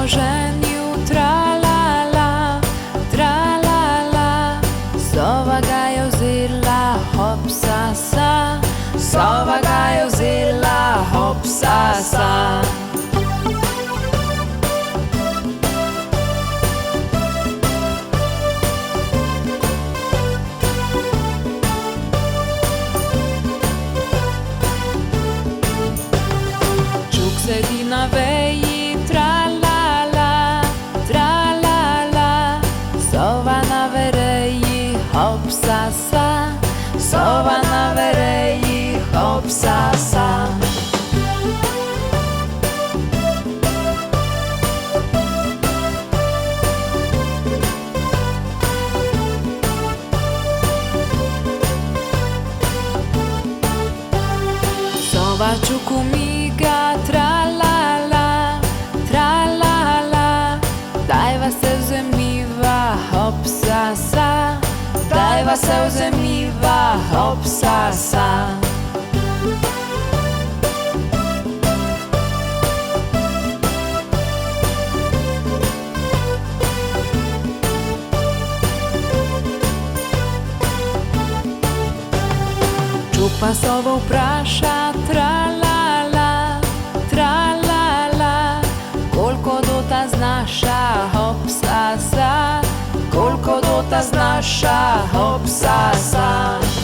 ożenił, tra-la-la, tra-la-la. Sova Gajozilla, hopsa-sa, Sova Gajozilla, hopsa-sa. Sedi na veji, tra-la-la, tra-la-la. Sova na vereji, hopsa-sa, Sova na vereji, hopsa-sa. Sova čukumiga, tra-la-la, tra-la-la. Dajva se vzemiva, hopsa-sa, Dajva se vzemiva, hopsa-sa. Čupa sovo vpraša, tra-la-la, tra-la-la. Koliko dota znaša, hopsa-sa, koliko dota znaša, hopsa-sa.